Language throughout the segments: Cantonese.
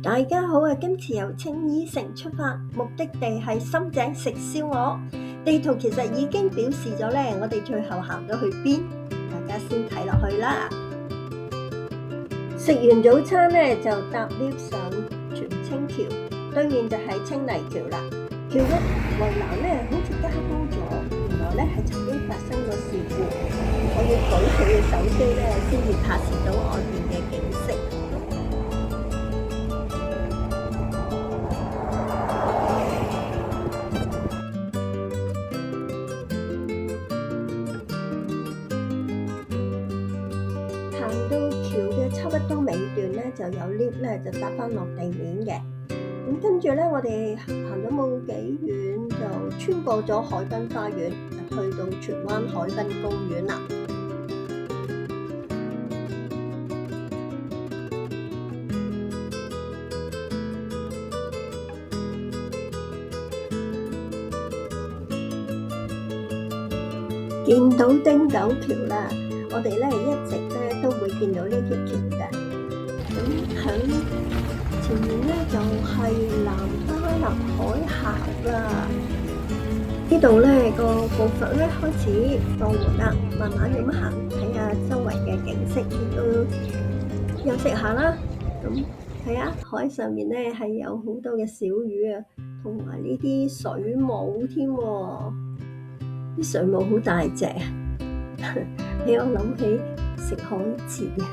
大家好啊！今次由青衣城出發，目的地係深井食燒鵝。地圖其實已經表示咗咧，我哋最後行咗去邊，大家先睇落去啦。食完早餐咧，就搭 lift 上荃青橋，對面就係青泥橋啦。橋嘅圍欄咧，好似加高咗，原來咧係曾經發生過事故。我要舉起嘅手機咧，先至拍攝到外面嘅景色。行到橋嘅差不多尾段咧，就有 lift 咧就搭翻落地面嘅。咁跟住咧，我哋行咗冇幾遠，就穿過咗海濱花園，就去到荃灣海濱公園啦。見到汀九橋啦，我哋咧一直咧都會見到呢條橋嘅。咁響前面咧就係南巴勒海峽啦。呢度咧個步伐咧開始放緩啦，慢慢咁行，睇下周圍嘅景色，亦都休息下啦。咁睇下海上面咧係有好多嘅小魚啊，同埋呢啲水母添喎。啲水母好大隻啊，俾我諗起食海蜇啊！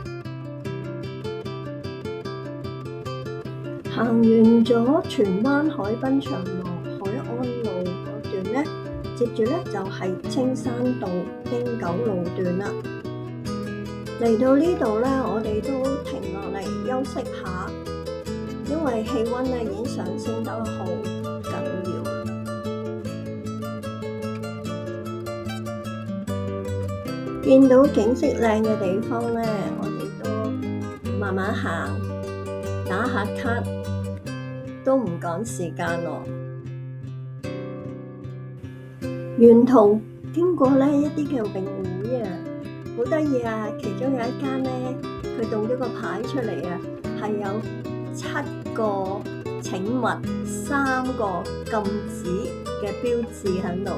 行完咗荃灣海濱長廊海安路嗰段咧，接住咧就係青山道汀九路段啦。嚟到呢度咧，我哋都停落嚟休息下，因為氣溫咧已經上升得好緊要。見到景色靚嘅地方咧，我哋都慢慢行，打下卡，都唔趕時間咯。沿途經過咧一啲嘅泳會啊，好得意啊！其中有一間咧，佢動咗個牌出嚟啊，係有7個請勿、3個禁止嘅標誌喺度。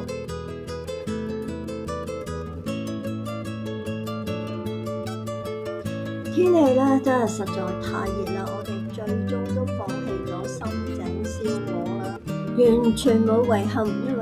天氣咧真係實在太熱啦，我哋最終都放棄咗深井燒鵝啦，完全冇遺憾，因